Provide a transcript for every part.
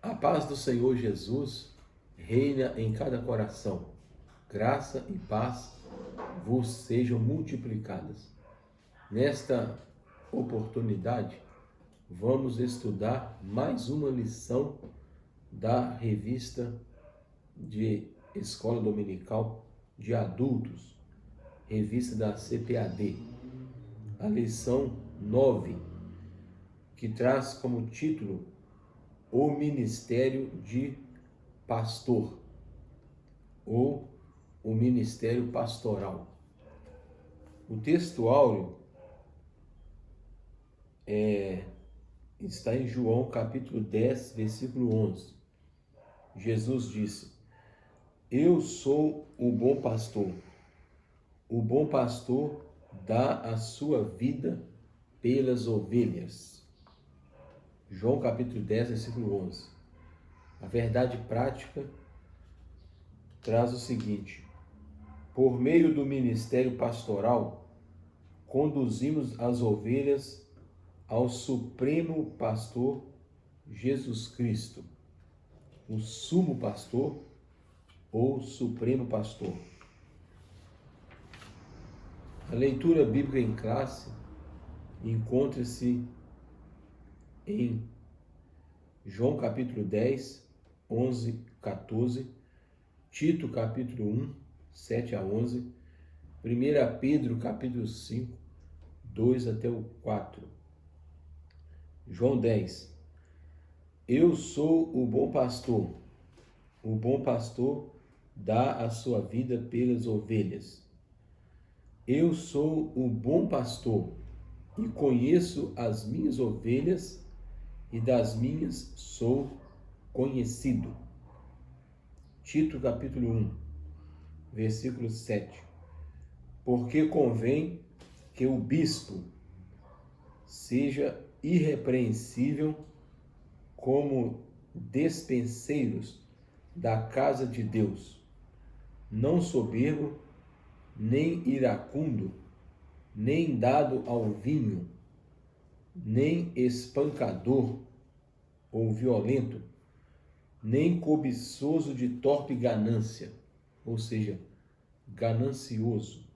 A paz do Senhor Jesus reina em cada coração. Graça e paz vos sejam multiplicadas. Nesta oportunidade, vamos estudar mais uma lição da revista de Escola Dominical de Adultos, revista da CPAD. A lição 9, que traz como título o Ministério de Pastor, ou o Ministério Pastoral. O texto áureo está em João capítulo 10, versículo 11. Jesus disse: Eu sou o bom pastor. O bom pastor dá a sua vida pelas ovelhas. João capítulo 10, versículo 11. A verdade prática traz o seguinte: por meio do ministério pastoral, conduzimos as ovelhas ao Supremo Pastor Jesus Cristo, o Sumo Pastor ou Supremo Pastor. A leitura bíblica em classe encontra-se em João capítulo 10, 11, 14, Tito capítulo 1, 7 a 11, 1 Pedro capítulo 5, 2 até o 4. João 10. Eu sou o bom pastor. O bom pastor dá a sua vida pelas ovelhas. Eu sou o bom pastor e conheço as minhas ovelhas e das minhas sou conhecido. Tito capítulo 1, versículo 7. Porque convém que o bispo seja irrepreensível como despenseiros da casa de Deus, não soberbo, nem iracundo, nem dado ao vinho, nem espancador ou violento, nem cobiçoso de torpe ganância, ou seja, ganancioso,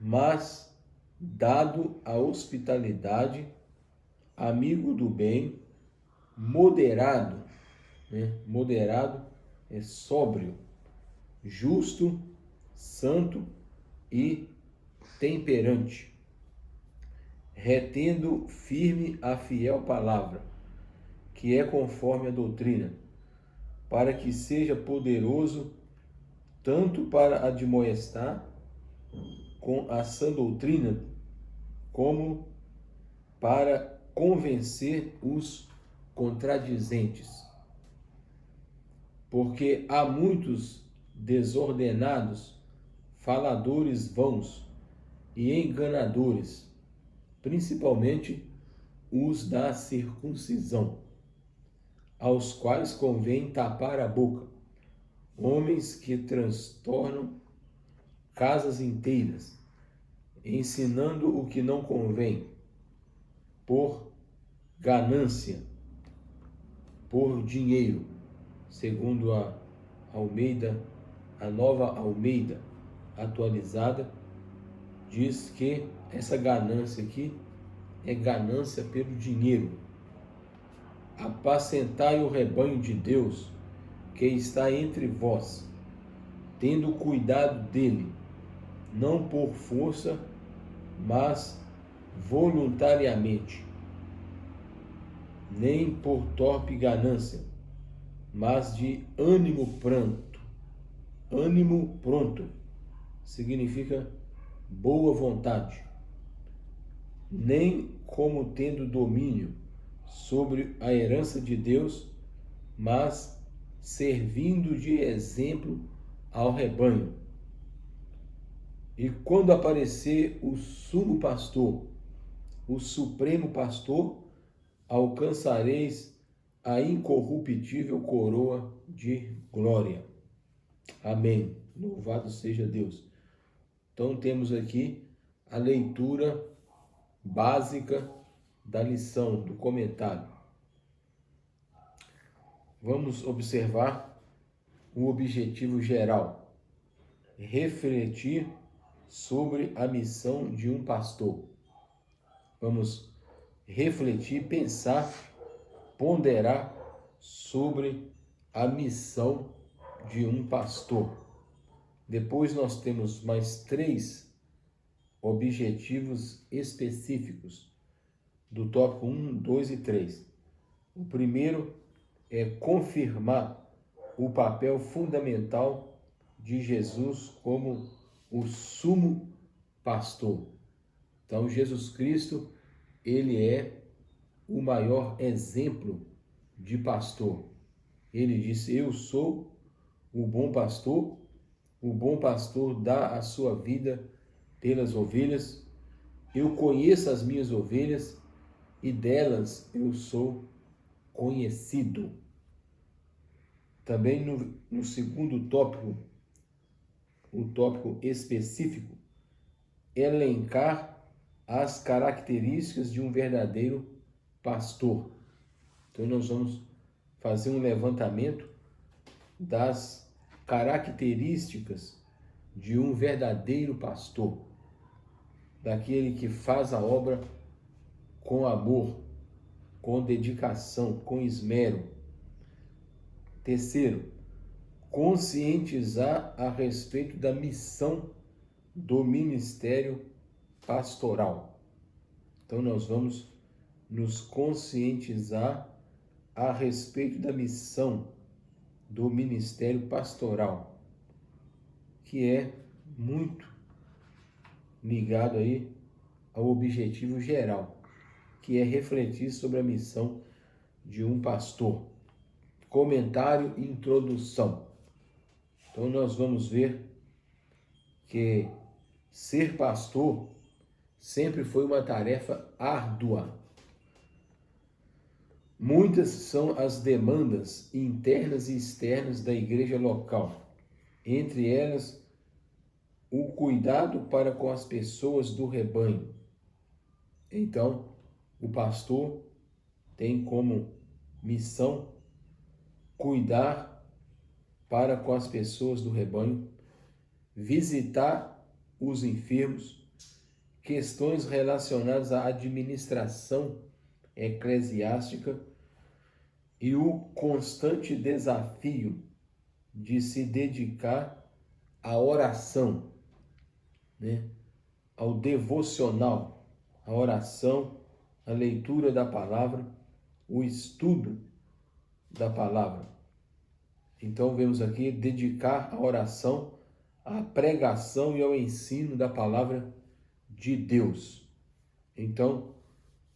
mas dado à hospitalidade, amigo do bem, moderado, moderado é sóbrio, justo, santo e temperante, retendo firme a fiel palavra, que é conforme a doutrina, para que seja poderoso tanto para admoestar com a sã doutrina, como para convencer os contradizentes. Porque há muitos desordenados, faladores vãos e enganadores, principalmente os da circuncisão, aos quais convém tapar a boca, homens que transtornam casas inteiras, ensinando o que não convém, por ganância, por dinheiro, segundo a nova Almeida atualizada, diz que essa ganância aqui é ganância pelo dinheiro. Apacentai o rebanho de Deus que está entre vós, tendo cuidado dele, não por força, mas voluntariamente, nem por torpe ganância, mas de ânimo pronto. Ânimo pronto significa boa vontade, nem como tendo domínio sobre a herança de Deus, mas servindo de exemplo ao rebanho. E quando aparecer o sumo pastor, o supremo pastor, alcançareis a incorruptível coroa de glória. Amém. Louvado seja Deus. Então temos aqui a leitura básica da lição, do comentário. vamos observar o objetivo geral: refletir sobre a missão de um pastor. Vamos refletir, pensar, ponderar sobre a missão de um pastor. Depois nós temos mais 3 objetivos específicos do tópico 1, 2 e 3. O primeiro é confirmar o papel fundamental de Jesus como o sumo pastor. Então, Jesus Cristo, ele é o maior exemplo de pastor. Ele disse: eu sou o bom pastor dá a sua vida pelas ovelhas, eu conheço as minhas ovelhas e delas eu sou conhecido. Também no segundo tópico, o tópico específico, elencar as características de um verdadeiro pastor. Então nós vamos fazer um levantamento das características de um verdadeiro pastor, daquele que faz a obra com amor, com dedicação, com esmero. Terceiro, conscientizar a respeito da missão do ministério pastoral. Então nós vamos nos conscientizar a respeito da missão do ministério pastoral, que é muito ligado aí ao objetivo geral, que é refletir sobre a missão de um pastor. Comentário e introdução. Então nós vamos ver que ser pastor sempre foi uma tarefa árdua. Muitas são as demandas internas e externas da igreja local, entre elas o cuidado para com as pessoas do rebanho. Então, o pastor tem como missão cuidar para com as pessoas do rebanho, visitar os enfermos, questões relacionadas à administração eclesiástica e o constante desafio de se dedicar à oração, ao devocional, à oração, à leitura da palavra, o estudo da palavra. Então vemos aqui dedicar a oração, à pregação e ao ensino da palavra de Deus. Então,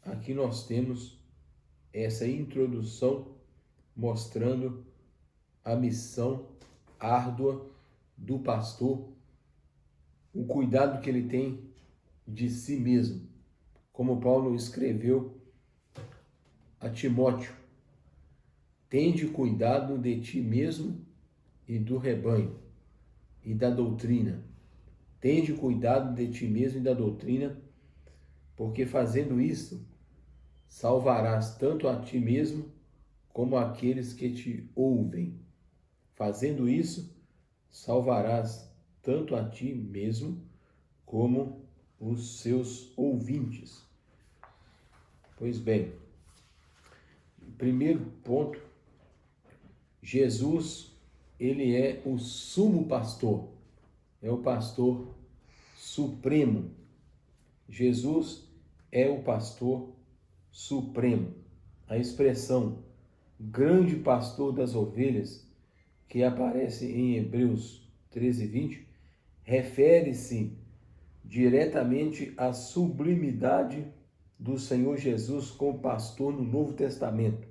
aqui nós temos essa introdução mostrando a missão árdua do pastor, o cuidado que ele tem de si mesmo. Como Paulo escreveu a Timóteo: tende cuidado de ti mesmo e do rebanho e da doutrina. Tende cuidado de ti mesmo e da doutrina, porque fazendo isto, salvarás tanto a ti mesmo como aqueles que te ouvem. Fazendo isso, salvarás tanto a ti mesmo como os seus ouvintes. Pois bem, primeiro ponto, Jesus, ele é o sumo pastor, é o pastor supremo. Jesus é o pastor supremo. A expressão grande pastor das ovelhas, que aparece em Hebreus 13:20, refere-se diretamente à sublimidade do Senhor Jesus como pastor no Novo Testamento,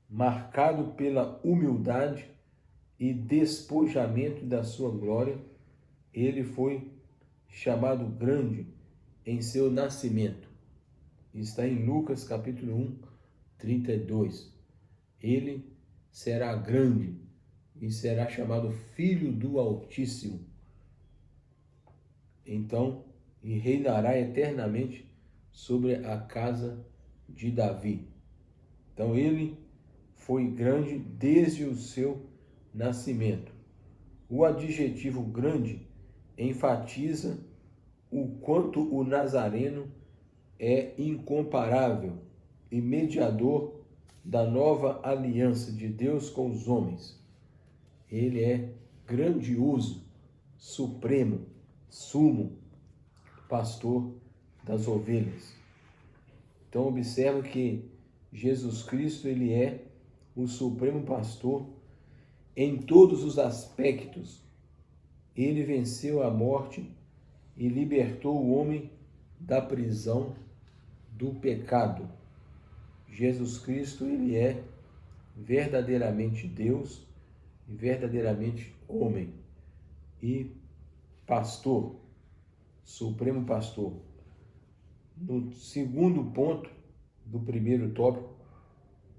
marcado pela humildade e despojamento da sua glória. Ele foi chamado grande em seu nascimento. Está em Lucas capítulo 1, 32. Ele será grande e será chamado Filho do Altíssimo. Então, e reinará eternamente sobre a casa de Davi. Então, ele foi grande desde o seu nascimento. O adjetivo grande enfatiza o quanto o Nazareno é incomparável e mediador da nova aliança de Deus com os homens. Ele é grandioso, supremo, sumo pastor das ovelhas. Então observa que Jesus Cristo, ele é o supremo pastor em todos os aspectos. Ele venceu a morte e libertou o homem da prisão do pecado. Jesus Cristo, ele é verdadeiramente Deus e verdadeiramente homem e pastor, supremo pastor. No segundo ponto do primeiro tópico,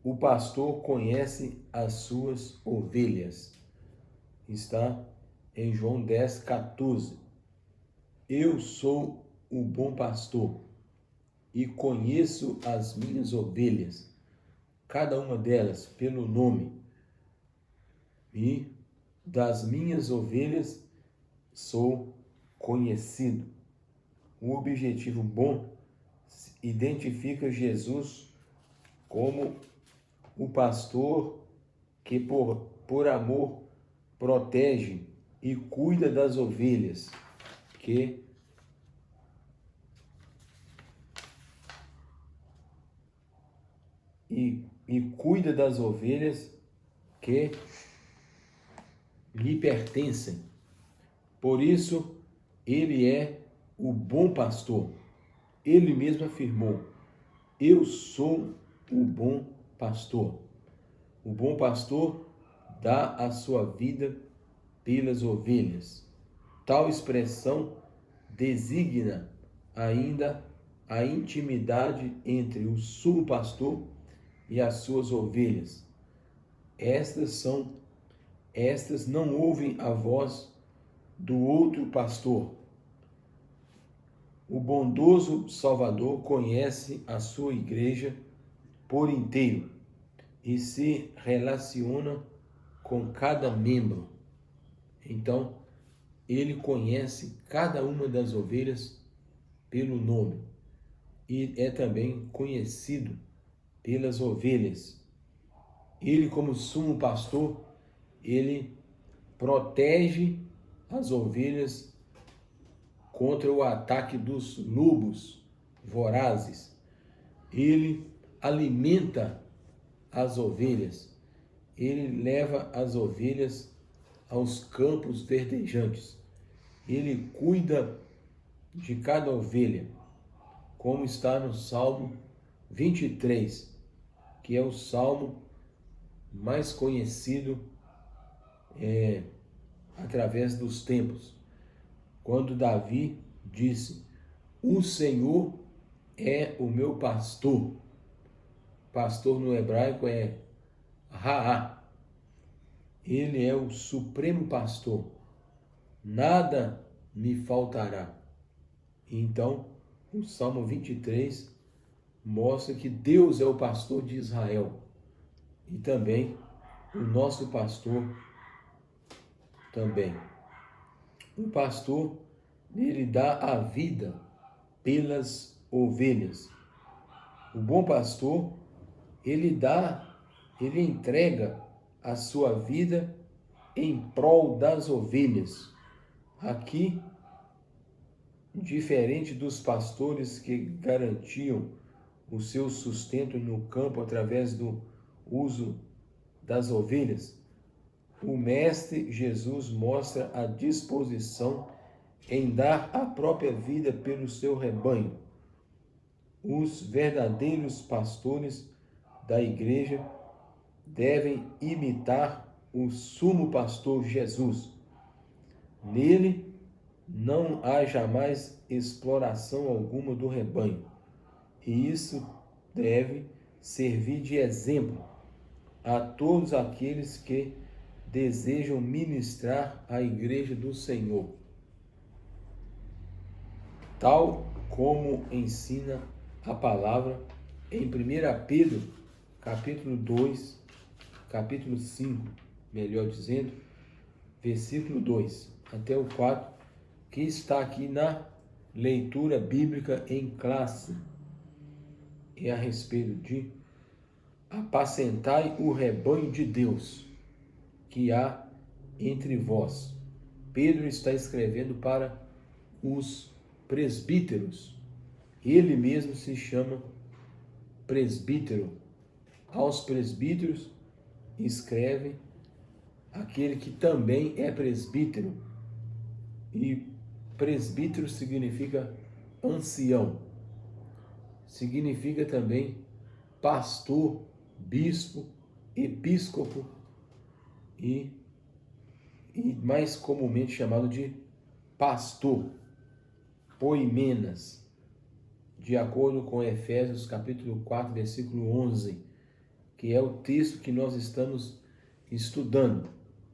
o pastor conhece as suas ovelhas. Está em João 10:14. Eu sou o bom pastor e conheço as minhas ovelhas, cada uma delas pelo nome, e das minhas ovelhas sou conhecido. O objetivo bom identifica Jesus como o pastor que por amor protege e cuida das ovelhas, cuida das ovelhas que lhe pertencem. Por isso, ele é o bom pastor. Ele mesmo afirmou: eu sou o bom pastor. O bom pastor dá a sua vida pelas ovelhas. Tal expressão designa ainda a intimidade entre o sumo pastor e as suas ovelhas. Estas não ouvem a voz do outro pastor. O bondoso Salvador conhece a sua igreja por inteiro e se relaciona com cada membro. Então, ele conhece cada uma das ovelhas pelo nome e é também conhecido pelas ovelhas. Ele, como sumo pastor, ele protege as ovelhas contra o ataque dos lobos vorazes. Ele alimenta as ovelhas. Ele leva as ovelhas aos campos verdejantes. Ele cuida de cada ovelha, como está no Salmo 23, que é o salmo mais conhecido através dos tempos, quando Davi disse: o Senhor é o meu pastor. Pastor no hebraico é Raá. Ele é o supremo pastor. Nada me faltará. Então, o Salmo 23 mostra que Deus é o pastor de Israel e também o nosso pastor também. O pastor, ele dá a vida pelas ovelhas. O bom pastor, ele entrega a sua vida em prol das ovelhas. Aqui, diferente dos pastores que garantiam o seu sustento no campo através do uso das ovelhas, o Mestre Jesus mostra a disposição em dar a própria vida pelo seu rebanho. Os verdadeiros pastores da igreja devem imitar o sumo pastor Jesus. Nele não há jamais exploração alguma do rebanho, e isso deve servir de exemplo a todos aqueles que desejam ministrar a igreja do Senhor, tal como ensina a palavra em 1 Pedro, capítulo 2, capítulo 5, melhor dizendo, versículo 2 até o 4, que está aqui na leitura bíblica em classe. É a respeito de apacentai o rebanho de Deus que há entre vós. Pedro está escrevendo para os presbíteros. Ele mesmo se chama presbítero. Aos presbíteros escreve aquele que também é presbítero. E presbítero significa ancião. Significa também pastor, bispo, episcopo e mais comumente chamado de pastor, poimenas, de acordo com Efésios capítulo 4, versículo 11, que é o texto que nós estamos estudando,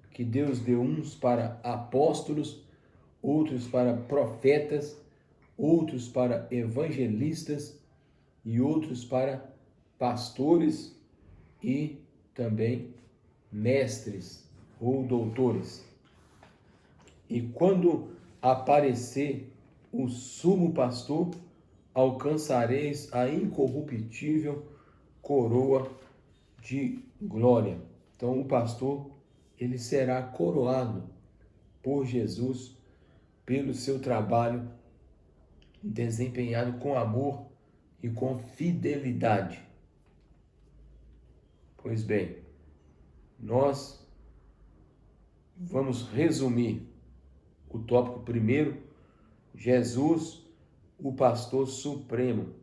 que Deus deu uns para apóstolos, outros para profetas, outros para evangelistas e outros para pastores e também mestres ou doutores. E quando aparecer o sumo pastor, alcançareis a incorruptível coroa de glória. Então o pastor, ele será coroado por Jesus pelo seu trabalho desempenhado com amor e com fidelidade. Pois bem, nós vamos resumir o tópico primeiro. Jesus, o pastor supremo,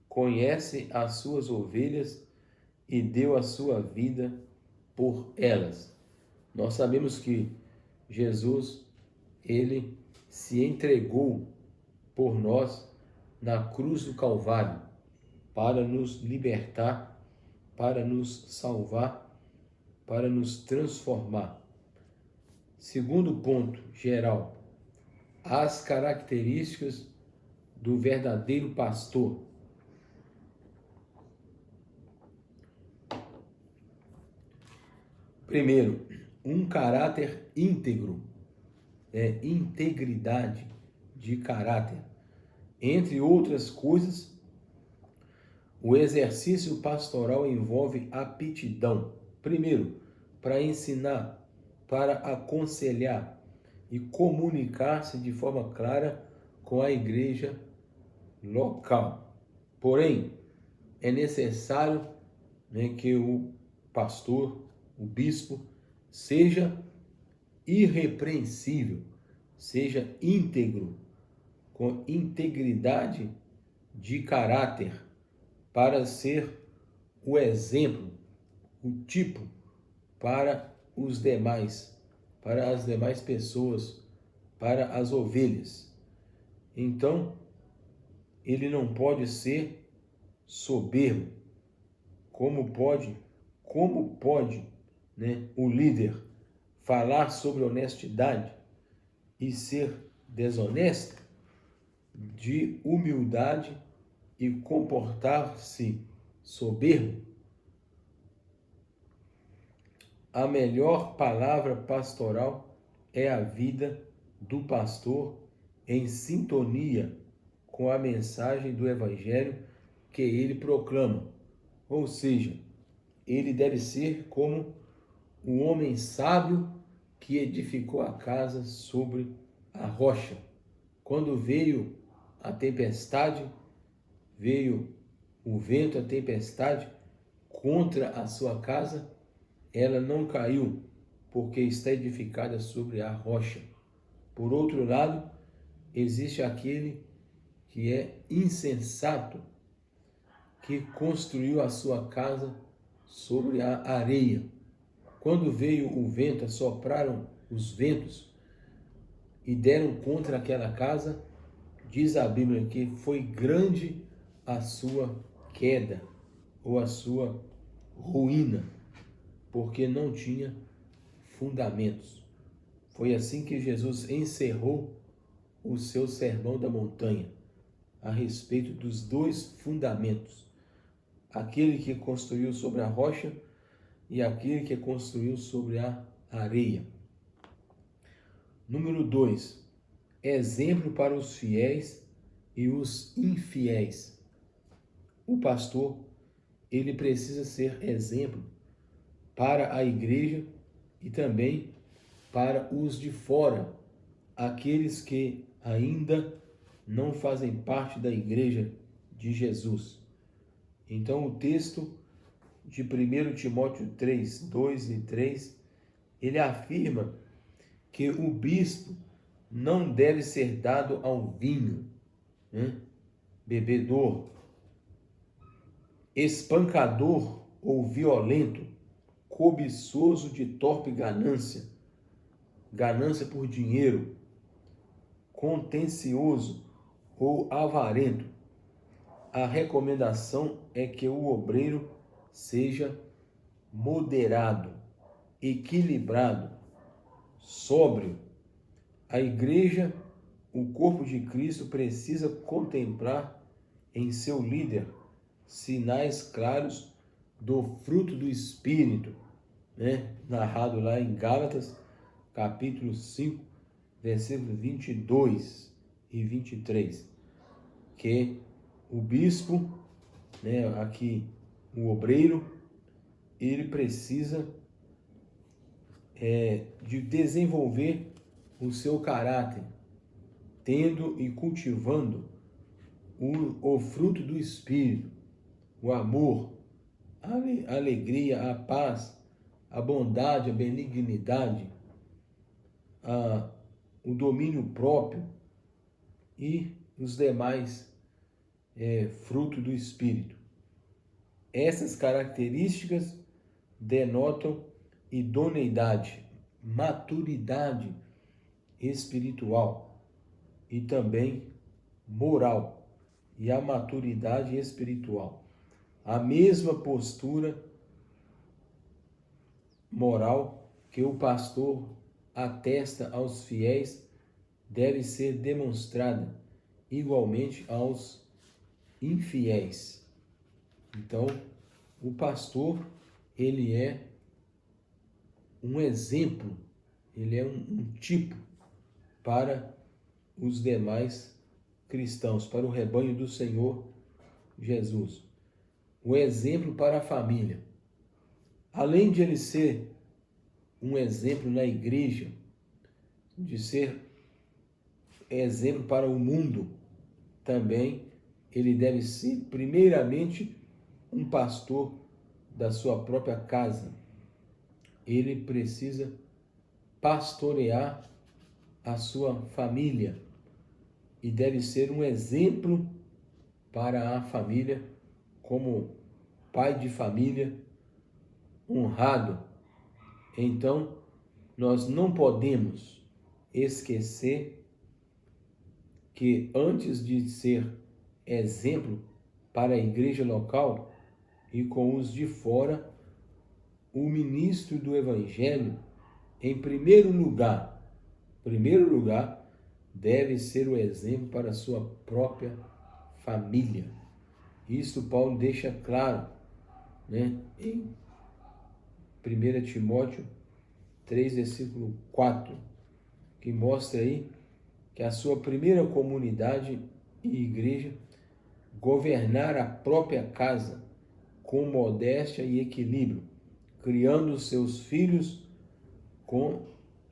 conhece as suas ovelhas e deu a sua vida por elas. Nós sabemos que Jesus, ele se entregou por nós na cruz do Calvário para nos libertar, para nos salvar, para nos transformar. Segundo ponto geral, as características do verdadeiro pastor. Primeiro, um caráter íntegro, integridade de caráter. Entre outras coisas, o exercício pastoral envolve aptidão. Primeiro, para ensinar, para aconselhar e comunicar-se de forma clara com a igreja local. Porém, é necessário que o pastor, o bispo, seja irrepreensível, seja íntegro, com integridade de caráter, para ser o exemplo, o tipo para os demais, para as demais pessoas, para as ovelhas. Então, ele não pode ser soberbo. Como pode, o líder falar sobre honestidade e ser desonesto? De humildade e comportar-se soberbo? A melhor palavra pastoral é a vida do pastor em sintonia com a mensagem do evangelho que ele proclama. Ou seja, ele deve ser como um homem sábio que edificou a casa sobre a rocha. Quando veio a tempestade, veio o vento, a tempestade contra a sua casa, ela não caiu, porque está edificada sobre a rocha. Por outro lado, existe aquele que é insensato, que construiu a sua casa sobre a areia. Quando veio o vento, assopraram os ventos e deram contra aquela casa, diz a Bíblia que foi grande a sua queda ou a sua ruína, porque não tinha fundamentos. Foi assim que Jesus encerrou o seu sermão da montanha, a respeito dos dois fundamentos. Aquele que construiu sobre a rocha e aquele que construiu sobre a areia. Número 2, exemplo para os fiéis e os infiéis. O pastor, ele precisa ser exemplo para a igreja e também para os de fora, aqueles que ainda não fazem parte da igreja de Jesus. Então, o texto de 1 Timóteo 3, 2 e 3, ele afirma que o bispo não deve ser dado ao vinho, bebedor, espancador ou violento, cobiçoso de torpe ganância, ganância por dinheiro, contencioso ou avarento. A recomendação é que o obreiro seja moderado, equilibrado, sóbrio. A igreja, o corpo de Cristo, precisa contemplar em seu líder sinais claros do fruto do Espírito, narrado lá em Gálatas, capítulo 5, versículos 22 e 23, que o bispo, aqui o obreiro, ele precisa de desenvolver o seu caráter, tendo e cultivando o fruto do Espírito, o amor, a alegria, a paz, a bondade, a benignidade, o domínio próprio e os demais frutos do Espírito. Essas características denotam idoneidade, maturidade espiritual e também moral. E a maturidade espiritual, a mesma postura moral que o pastor atesta aos fiéis, deve ser demonstrada igualmente aos infiéis. Então, o pastor, ele é um exemplo, ele é um tipo para os demais cristãos, para o rebanho do Senhor Jesus. O exemplo para a família. Além de ele ser um exemplo na igreja, de ser exemplo para o mundo, também ele deve ser, primeiramente, um pastor da sua própria casa. Ele precisa pastorear a sua família e deve ser um exemplo para a família, como pai de família honrado. Então, nós não podemos esquecer que antes de ser exemplo para a igreja local e com os de fora, o ministro do Evangelho, em primeiro lugar, deve ser o exemplo para a sua própria família. Isso Paulo deixa claro, em 1 Timóteo 3, versículo 4, que mostra aí que a sua primeira comunidade e igreja governar a própria casa com modéstia e equilíbrio, criando seus filhos com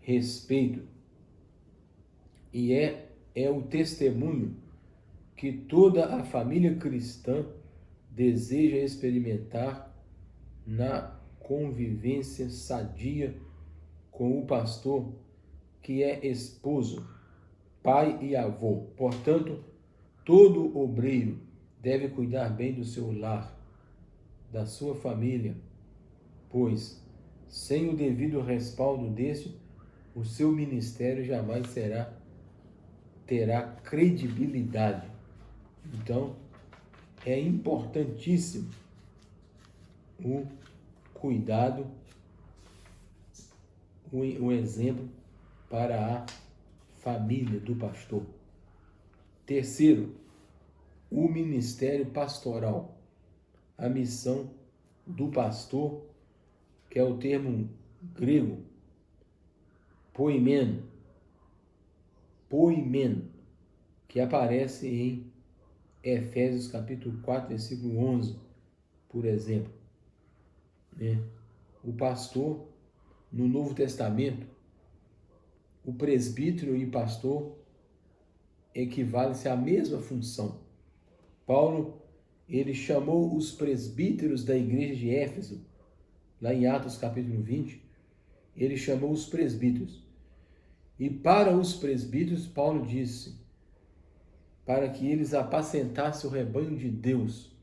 respeito. E é o testemunho que toda a família cristã deseja experimentar na convivência sadia com o pastor, que é esposo, pai e avô. Portanto, todo obreiro deve cuidar bem do seu lar, da sua família, pois, sem o devido respaldo deste, o seu ministério jamais terá credibilidade. Então, é importantíssimo o cuidado, o exemplo para a família do pastor. Terceiro, o ministério pastoral. A missão do pastor que é o termo grego poimen, que aparece em Efésios capítulo 4, versículo 11, por exemplo. Né? O pastor, no Novo Testamento, o presbítero e pastor equivale-se à mesma função. Paulo, ele chamou os presbíteros da igreja de Éfeso, lá em Atos capítulo 20, ele chamou os presbíteros. E para os presbíteros, Paulo disse, para que eles apacentassem o rebanho de Deus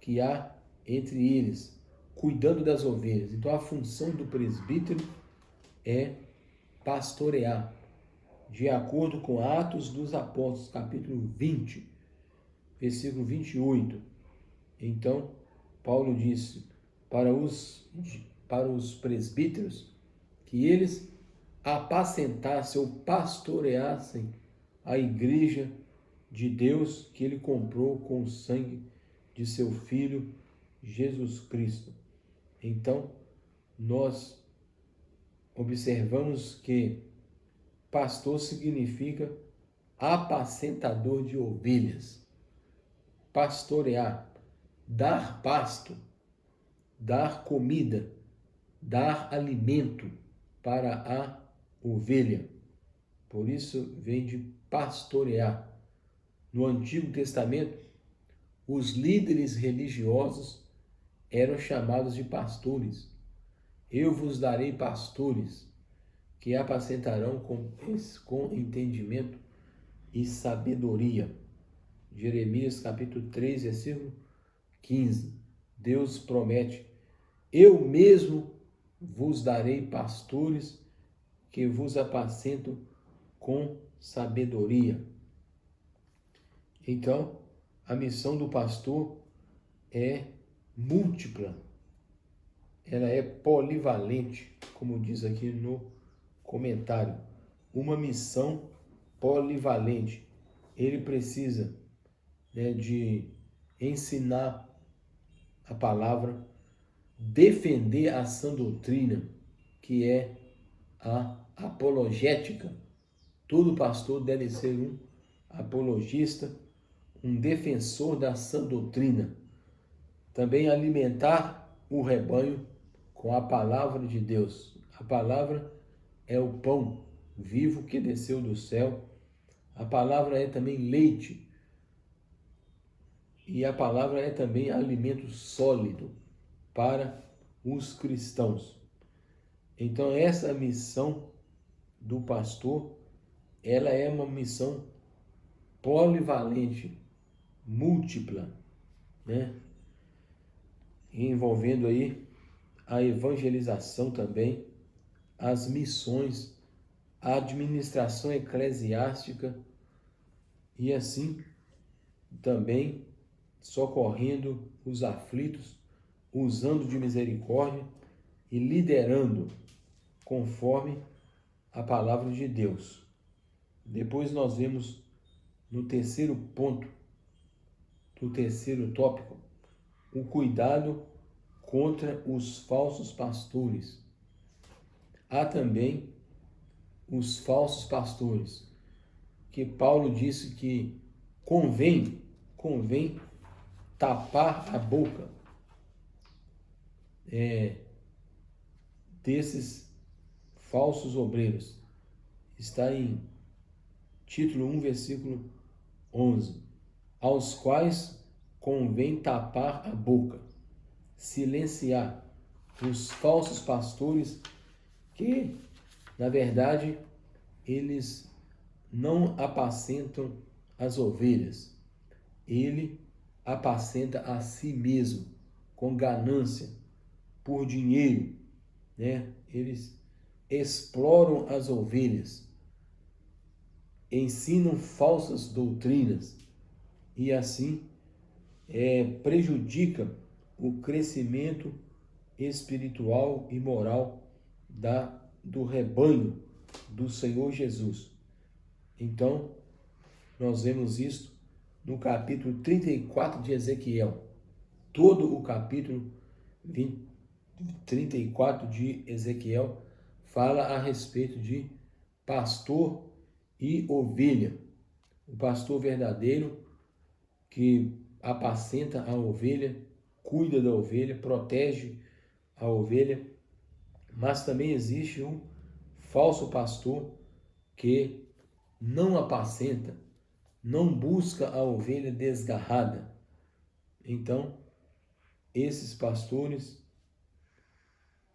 que há entre eles, cuidando das ovelhas. Então a função do presbítero é pastorear, de acordo com Atos dos Apóstolos, capítulo 20, versículo 28. Então, Paulo disse para os presbíteros que eles apacentassem ou pastoreassem a igreja de Deus que ele comprou com o sangue de seu Filho Jesus Cristo. Então, nós observamos que pastor significa apacentador de ovelhas. Pastorear, dar pasto, dar comida, dar alimento para a ovelha. Por isso vem de pastorear. No Antigo Testamento, os líderes religiosos eram chamados de pastores. Eu vos darei pastores que apacentarão com entendimento e sabedoria. Jeremias capítulo 3, versículo 15. Deus promete, eu mesmo vos darei pastores que vos apacentam com sabedoria. Então, a missão do pastor é múltipla, ela é polivalente, como diz aqui no comentário. Uma missão polivalente. Ele precisa de ensinar a palavra, defender a sã doutrina, que é a apologética. Todo pastor deve ser um apologista, um defensor da sã doutrina. Também alimentar o rebanho com a palavra de Deus. A palavra é o pão vivo que desceu do céu. A palavra é também leite. E a palavra é também alimento sólido para os cristãos. Então, essa missão do pastor, ela é uma missão polivalente, múltipla, né? Envolvendo aí a evangelização também, as missões, a administração eclesiástica e assim também socorrendo os aflitos, usando de misericórdia e liderando conforme a palavra de Deus. Depois nós vemos no terceiro ponto, no terceiro tópico, o cuidado contra os falsos pastores. Há também os falsos pastores, que Paulo disse que convém tapar a boca desses falsos obreiros. Está em título 1, versículo 11. Aos quais convém tapar a boca, silenciar os falsos pastores que, na verdade, eles não apacentam as ovelhas. Ele apacenta a si mesmo, com ganância, por dinheiro, né? Eles exploram as ovelhas, ensinam falsas doutrinas e assim prejudica o crescimento espiritual e moral do rebanho do Senhor Jesus. Então, nós vemos isso no capítulo 34 de Ezequiel. Todo o capítulo 34 de Ezequiel fala a respeito de pastor e ovelha. O pastor verdadeiro que apacenta a ovelha, cuida da ovelha, protege a ovelha, mas também existe um falso pastor que não apacenta, não busca a ovelha desgarrada. Então, esses pastores,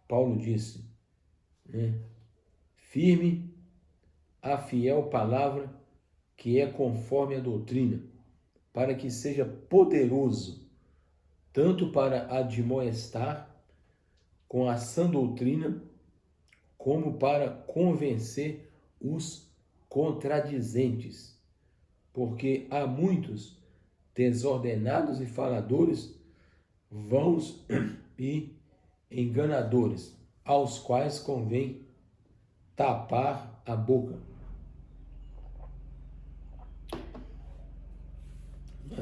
Paulo disse, né, firme a fiel palavra que é conforme a doutrina, para que seja poderoso tanto para admoestar com a sã doutrina, como para convencer os contradizentes. Porque há muitos desordenados e faladores, vãos e enganadores, aos quais convém tapar a boca.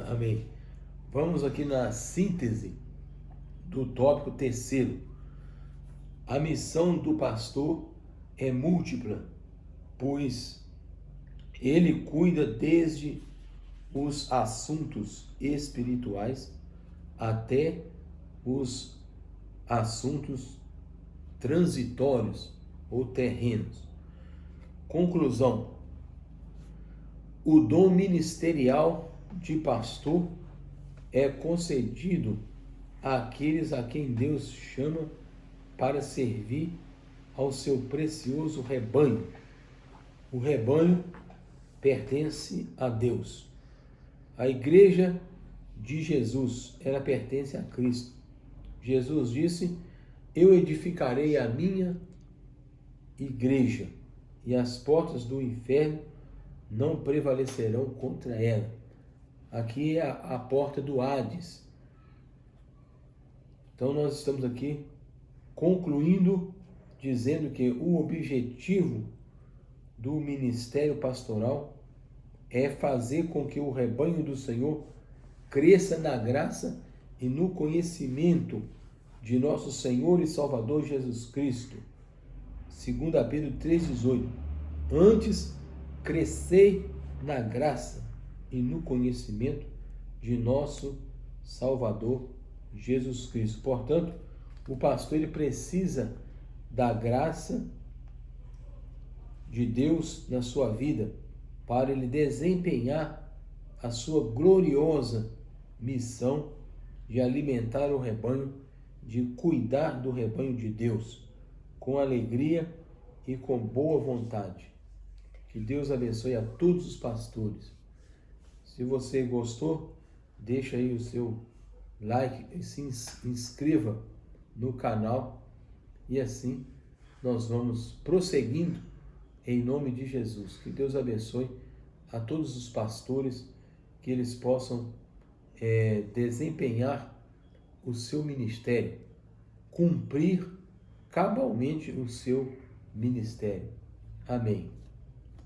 Amém. Vamos aqui na síntese do tópico terceiro. A missão do pastor é múltipla, pois ele cuida desde os assuntos espirituais até os assuntos transitórios ou terrenos. Conclusão: o dom ministerial de pastor é concedido àqueles a quem Deus chama para servir ao seu precioso rebanho. O rebanho pertence a Deus. A igreja de Jesus, ela pertence a Cristo. Jesus disse: eu edificarei a minha igreja e as portas do inferno não prevalecerão contra ela. Aqui é a porta do Hades. Então nós estamos aqui concluindo, dizendo que o objetivo do ministério pastoral é fazer com que o rebanho do Senhor cresça na graça e no conhecimento de nosso Senhor e Salvador Jesus Cristo. 2 Pedro 3,18. Antes, crescei na graça e no conhecimento de nosso Salvador Jesus Cristo. Portanto, o pastor ele precisa da graça de Deus na sua vida para ele desempenhar a sua gloriosa missão de alimentar o rebanho, de cuidar do rebanho de Deus com alegria e com boa vontade. Que Deus abençoe a todos os pastores. Se você gostou, deixa aí o seu like e se inscreva no canal e assim nós vamos prosseguindo em nome de Jesus. Que Deus abençoe a todos os pastores, que eles possam desempenhar o seu ministério, cumprir cabalmente o seu ministério. Amém.